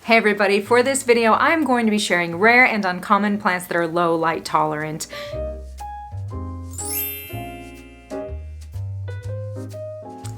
Hey everybody, for this video I'm going to be sharing rare and uncommon plants that are low light tolerant.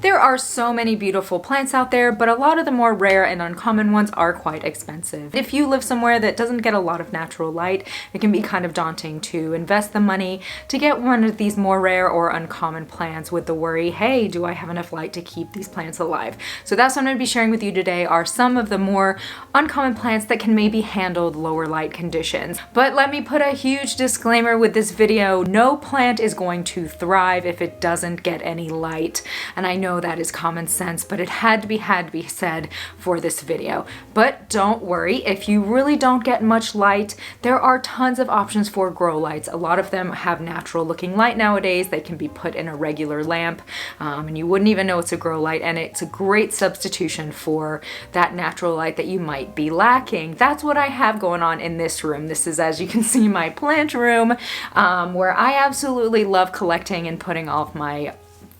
There are so many beautiful plants out there, but a lot of the more rare and uncommon ones are quite expensive. If you live somewhere that doesn't get a lot of natural light, it can be kind of daunting to invest the money to get one of these more rare or uncommon plants with the worry, hey, do I have enough light to keep these plants alive? So that's what I'm going to be sharing with you today are some of the more uncommon plants that can maybe handle lower light conditions. But let me put a huge disclaimer with this video. No plant is going to thrive if it doesn't get any light. And I know that is common sense, but it had to be said for this video. But don't worry, if you really don't get much light, there are tons of options for grow lights. A lot of them have natural looking light nowadays. They can be put in a regular lamp and you wouldn't even know it's a grow light, and it's a great substitution for that natural light that you might be lacking. That's what I have going on in this room. This is, as you can see, my plant room where I absolutely love collecting and putting all of my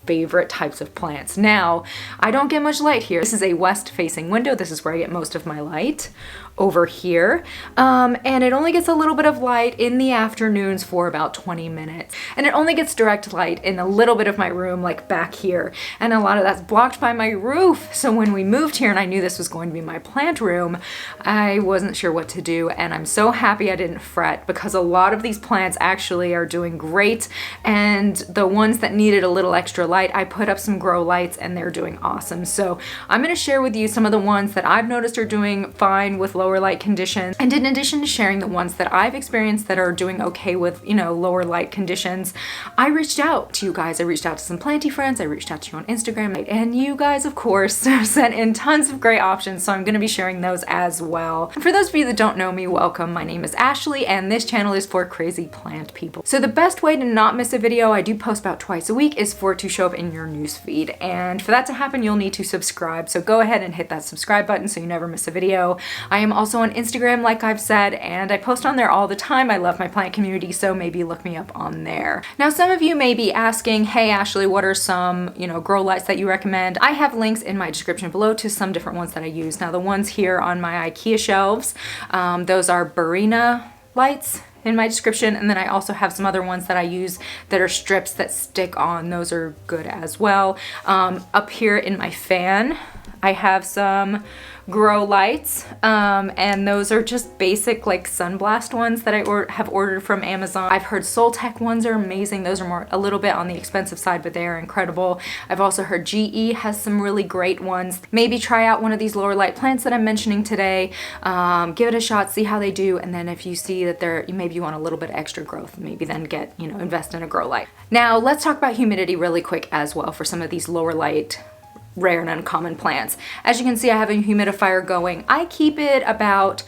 favorite types of plants. Now, I don't get much light here. This is a west facing window. This is where I get most of my light over here. And it only gets a little bit of light in the afternoons for about 20 minutes. And it only gets direct light in a little bit of my room, like back here. And a lot of that's blocked by my roof. So when we moved here and I knew this was going to be my plant room, I wasn't sure what to do. And I'm so happy I didn't fret, because a lot of these plants actually are doing great. And the ones that needed a little extra light, I put up some grow lights and they're doing awesome. So I'm going to share with you some of the ones that I've noticed are doing fine with lower light conditions. And in addition to sharing the ones that I've experienced that are doing okay with, lower light conditions, I reached out to you guys. I reached out to some planty friends. I reached out to you on Instagram, and you guys, of course, sent in tons of great options. So I'm going to be sharing those as well. And for those of you that don't know me, welcome. My name is Ashley, and this channel is for crazy plant people. So the best way to not miss a video, I do post about twice a week, is for it to show up in your newsfeed. And for that to happen, you'll need to subscribe. So go ahead and hit that subscribe button so you never miss a video. I am also on Instagram, like I've said, and I post on there all the time. I love my plant community, so maybe look me up on there. Now, some of you may be asking, hey Ashley, what are some, grow lights that you recommend? I have links in my description below to some different ones that I use. Now, the ones here on my IKEA shelves, those are Barina lights in my description, and then I also have some other ones that I use that are strips that stick on. Those are good as well. Up here in my fan, I have some grow lights, and those are just basic like sunblast ones that I have ordered from Amazon. I've heard Soltech ones are amazing. Those are a little bit on the expensive side, but they are incredible. I've also heard GE has some really great ones. Maybe try out one of these lower light plants that I'm mentioning today. Give it a shot, see how they do, and then if you see that maybe you want a little bit extra growth, maybe then invest in a grow light. Now let's talk about humidity really quick as well for some of these lower light rare and uncommon plants. As you can see, I have a humidifier going. I keep it about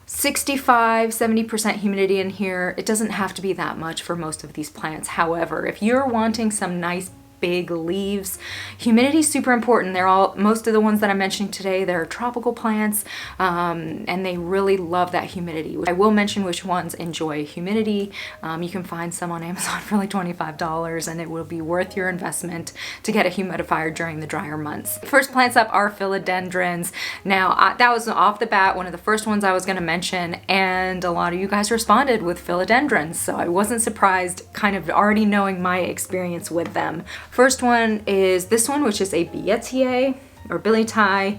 65-70% humidity in here. It doesn't have to be that much for most of these plants. However, if you're wanting some nice big leaves, humidity is super important. Most of the ones that I'm mentioning today, they're tropical plants, and they really love that humidity. I will mention which ones enjoy humidity. You can find some on Amazon for like $25, and it will be worth your investment to get a humidifier during the drier months. First plants up are Philodendrons. Now, that was off the bat one of the first ones I was going to mention, and a lot of you guys responded with Philodendrons, so I wasn't surprised, kind of already knowing my experience with them. First one is this one, which is a Billy or Billy Tie.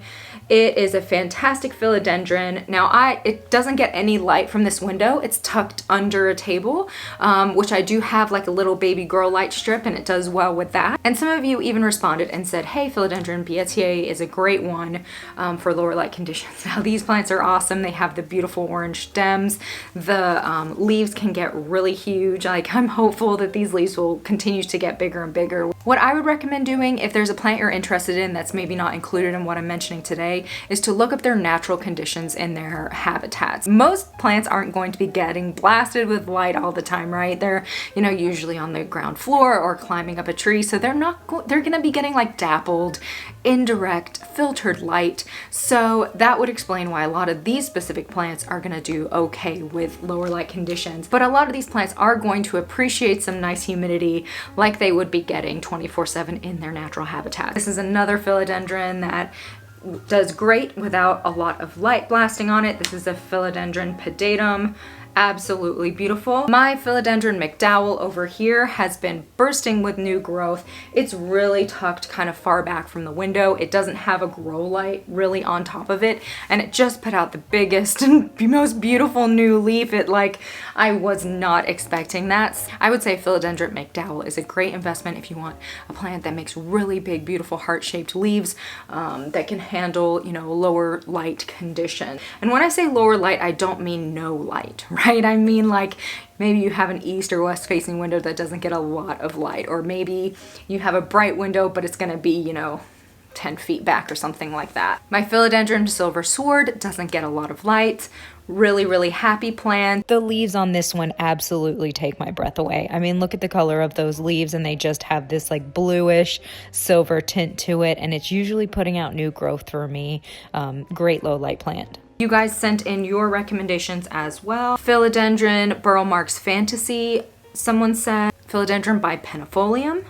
It is a fantastic philodendron. Now, it doesn't get any light from this window. It's tucked under a table, which I do have like a little baby grow light strip, and it does well with that. And some of you even responded and said, hey, Philodendron Billy is a great one for lower light conditions. Now, these plants are awesome. They have the beautiful orange stems. The leaves can get really huge. Like, I'm hopeful that these leaves will continue to get bigger and bigger. What I would recommend doing if there's a plant you're interested in that's maybe not included in what I'm mentioning today is to look up their natural conditions in their habitats. Most plants aren't going to be getting blasted with light all the time, right? They're, usually on the ground floor or climbing up a tree, so they're going to be getting like dappled, indirect, filtered light. So that would explain why a lot of these specific plants are going to do okay with lower light conditions. But a lot of these plants are going to appreciate some nice humidity like they would be getting 24/7 in their natural habitat. This is another philodendron that does great without a lot of light blasting on it. This is a Philodendron pedatum. Absolutely beautiful. My Philodendron McDowell over here has been bursting with new growth. It's really tucked kind of far back from the window. It doesn't have a grow light really on top of it, and it just put out the biggest and most beautiful new leaf. I was not expecting that. I would say Philodendron McDowell is a great investment if you want a plant that makes really big, beautiful heart-shaped leaves that can handle, lower light condition. And when I say lower light, I don't mean no light, right? I mean, like, maybe you have an east or west facing window that doesn't get a lot of light, or maybe you have a bright window, but it's gonna be, 10 feet back or something like that. My Philodendron Silver Sword doesn't get a lot of light. Really, really happy plant. The leaves on this one absolutely take my breath away. I mean, look at the color of those leaves, and they just have this like bluish silver tint to it, and it's usually putting out new growth for me. Great low light plant. You guys sent in your recommendations as well. Philodendron Burl Marks Fantasy, someone said. Philodendron bipennifolium,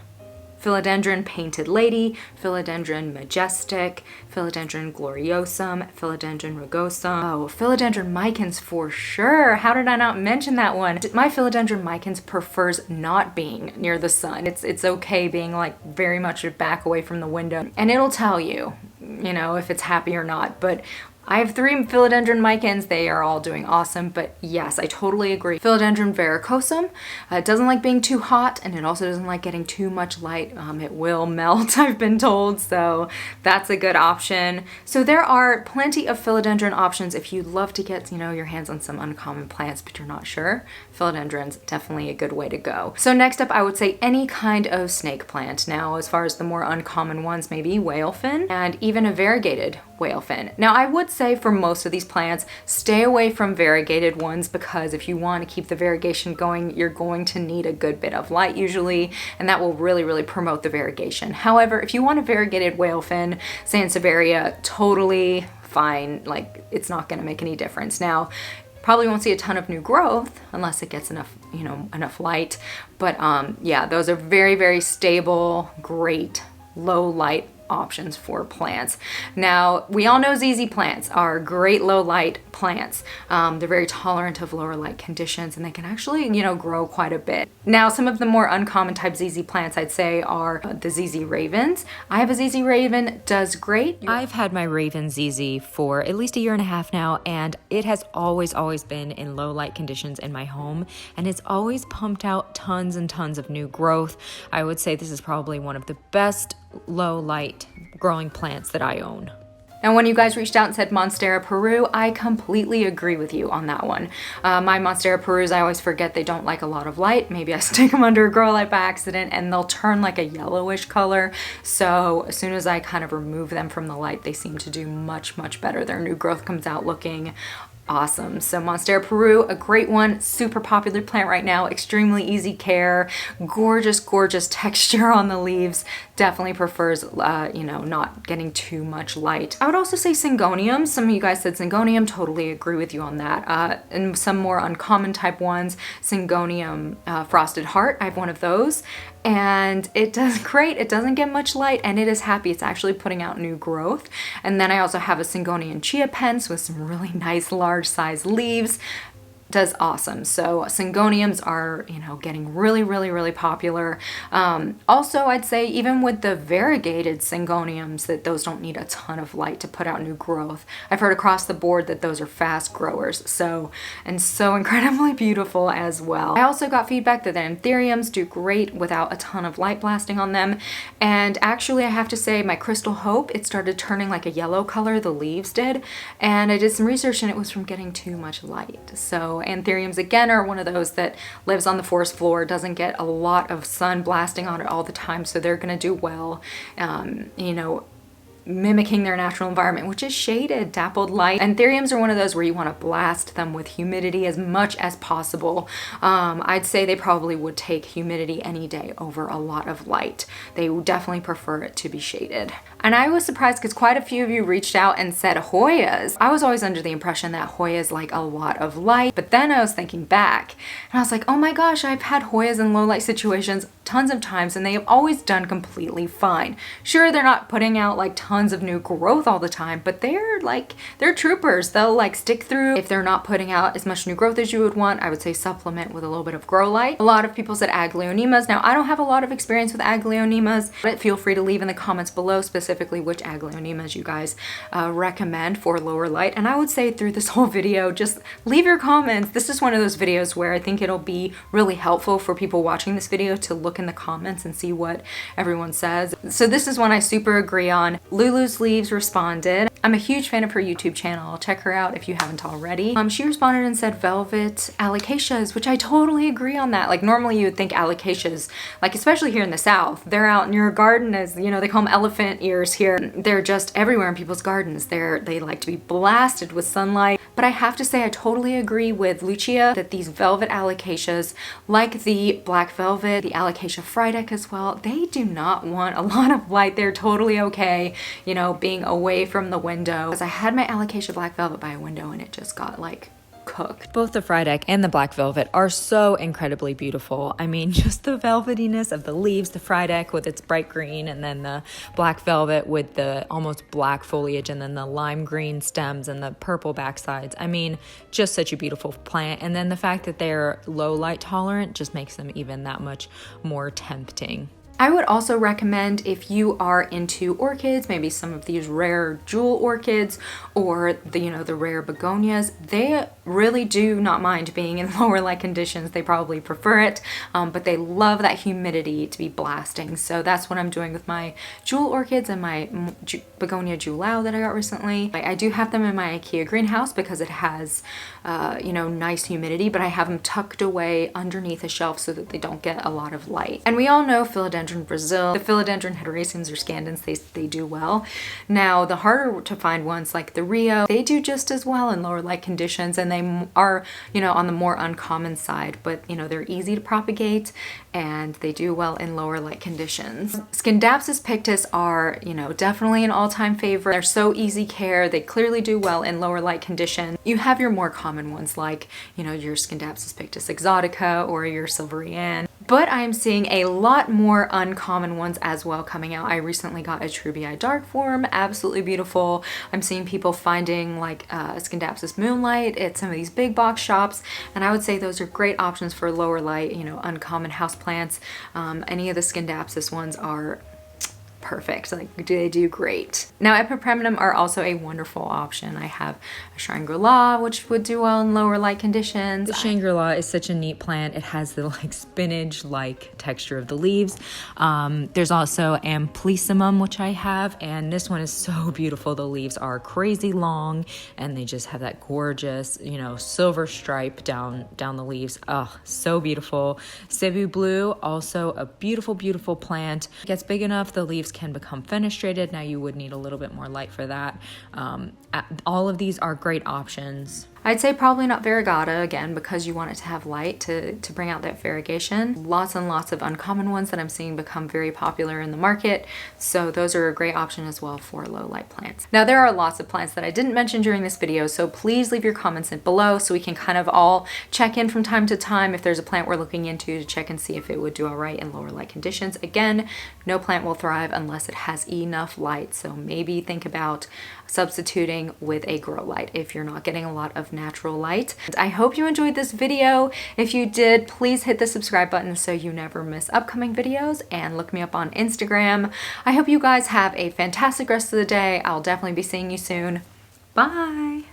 Philodendron Painted Lady, Philodendron Majestic, Philodendron Gloriosum, Philodendron Rugosum. Oh, Philodendron Micans for sure. How did I not mention that one? My Philodendron Micans prefers not being near the sun. It's okay being like very much back away from the window, and it'll tell you, if it's happy or not. But I have 3 Philodendron Micans. They are all doing awesome, but yes, I totally agree. Philodendron Varicosum, it doesn't like being too hot, and it also doesn't like getting too much light. It will melt, I've been told, so that's a good option. So there are plenty of Philodendron options if you'd love to get, your hands on some uncommon plants, but you're not sure. Philodendron's definitely a good way to go. So next up, I would say any kind of snake plant. Now, as far as the more uncommon ones, maybe whalefin, and even a variegated whalefin. Now, I would say for most of these plants, stay away from variegated ones, because if you want to keep the variegation going, you're going to need a good bit of light usually, and that will really, really promote the variegation. However, if you want a variegated whalefin, Sansevieria, totally fine. Like, it's not going to make any difference. Now, probably won't see a ton of new growth unless it gets enough, enough light. But yeah, those are very, very stable, great low light options for plants. Now, we all know ZZ plants are great low light plants. They're very tolerant of lower light conditions, and they can actually, grow quite a bit. Now, some of the more uncommon type ZZ plants I'd say are the ZZ Ravens. I have a ZZ Raven, does great. I've had my Raven ZZ for at least 1.5 years now, and it has always been in low light conditions in my home, and it's always pumped out tons and tons of new growth. I would say this is probably one of the best low light growing plants that I own. Now, when you guys reached out and said Monstera Peru, I completely agree with you on that one. My Monstera Perus, I always forget they don't like a lot of light. Maybe I stick them under a grow light by accident and they'll turn like a yellowish color. So as soon as I kind of remove them from the light, they seem to do much, much better. Their new growth comes out looking awesome. So Monstera Peru, a great one, super popular plant right now, extremely easy care, gorgeous, gorgeous texture on the leaves. Definitely prefers, not getting too much light. I would also say Syngonium. Some of you guys said Syngonium, totally agree with you on that. And some more uncommon type ones, Syngonium Frosted Heart, I have one of those. And it does great. It doesn't get much light, and it is happy. It's actually putting out new growth. And then I also have a Syngonium Chia Pens with some really nice large size leaves. Does awesome. So Syngoniums are, getting really, really, really popular. Also, I'd say even with the variegated Syngoniums, that those don't need a ton of light to put out new growth. I've heard across the board that those are fast growers. So incredibly beautiful as well. I also got feedback that the Anthuriums do great without a ton of light blasting on them. And actually, I have to say my Crystal Hope, it started turning like a yellow color, the leaves did. And I did some research and it was from getting too much light. So Anthuriums again are one of those that lives on the forest floor, doesn't get a lot of sun blasting on it all the time, so they're gonna do well, mimicking their natural environment, which is shaded, dappled light. Anthuriums are one of those where you want to blast them with humidity as much as possible. I'd say they probably would take humidity any day over a lot of light. They would definitely prefer it to be shaded. And I was surprised because quite a few of you reached out and said Hoyas. I was always under the impression that Hoyas like a lot of light, but then I was thinking back and I was like, oh my gosh, I've had Hoyas in low light situations tons of times and they have always done completely fine. Sure, they're not putting out like tons tons of new growth all the time, but they're troopers. They'll like stick through. If they're not putting out as much new growth as you would want, I would say supplement with a little bit of grow light. A lot of people said Aglaonemas. Now, I don't have a lot of experience with Aglaonemas, but feel free to leave in the comments below specifically which Aglaonemas you guys recommend for lower light. And I would say through this whole video, just leave your comments. This is one of those videos where I think it'll be really helpful for people watching this video to look in the comments and see what everyone says. So this is one I super agree on. Lulu's Leaves responded. I'm a huge fan of her YouTube channel. Check her out if you haven't already. She responded and said velvet alocasias, which I totally agree on that. Like normally you would think alocasias, like especially here in the South, they're out in your garden as, you know, they call them elephant ears here. They're just everywhere in people's gardens. They like to be blasted with sunlight. But I have to say I totally agree with Lucia that these velvet alocasias, like the black velvet, the alocasia frydek as well, they do not want a lot of light. They're totally okay, you know, being away from the window. Because I had my alocasia black velvet by a window and it just got like cooked. Both the frydek and the black velvet are so incredibly beautiful. I mean, just the velvetiness of the leaves, the frydek with its bright green, and then the black velvet with the almost black foliage, and then the lime green stems and the purple backsides. I mean, just such a beautiful plant. And then the fact that they're low light tolerant just makes them even that much more tempting. I would also recommend if you are into orchids, maybe some of these rare jewel orchids or the, you know, the rare begonias, they really do not mind being in lower light conditions. They probably prefer it, but they love that humidity to be blasting. So that's what I'm doing with my jewel orchids and my begonia julao that I got recently. I do have them in my IKEA greenhouse because it has, you know, nice humidity, but I have them tucked away underneath a shelf so that they don't get a lot of light. And we all know Philodendron Brazil, the Philodendron heteracins or scandens, they do well. Now, the harder to find ones like the Rio, they do just as well in lower light conditions, and they are, you know, on the more uncommon side, but you know, they're easy to propagate and they do well in lower light conditions. Scindapsus pictus are, you know, definitely an all-time favorite. They're so easy care. They clearly do well in lower light conditions. You have your more common ones like, you know, your Scindapsus pictus exotica or your Silverian. But I'm seeing a lot more uncommon ones as well coming out. I recently got a Trubii dark form, absolutely beautiful. I'm seeing people finding like Scindapsus moonlight at some of these big box shops, and I would say those are great options for lower light, you know, uncommon houseplants. Any of the Scindapsus ones are perfect. Like, they do great. Now, epipremnum are also a wonderful option. I have a Shangri-La, which would do well in lower light conditions. The Shangri-La is such a neat plant. It has the like spinach-like texture of the leaves. There's also Amplyssimum, which I have, and this one is so beautiful. The leaves are crazy long, and they just have that gorgeous, you know, silver stripe down the leaves. Oh, so beautiful. Cebu Blue, also a beautiful, beautiful plant. It gets big enough, the leaves can become fenestrated. Now you would need a little bit more light for that. All of these are great options. I'd say probably not variegata, again, because you want it to have light to bring out that variegation. Lots and lots of uncommon ones that I'm seeing become very popular in the market. So those are a great option as well for low light plants. Now, there are lots of plants that I didn't mention during this video, so please leave your comments in below so we can kind of all check in from time to time if there's a plant we're looking into to check and see if it would do all right in lower light conditions. Again, no plant will thrive unless it has enough light. So maybe think about substituting with a grow light if you're not getting a lot of natural light. I hope you enjoyed this video. If you did, please hit the subscribe button so you never miss upcoming videos, and look me up on Instagram. I hope you guys have a fantastic rest of the day. I'll definitely be seeing you soon. Bye!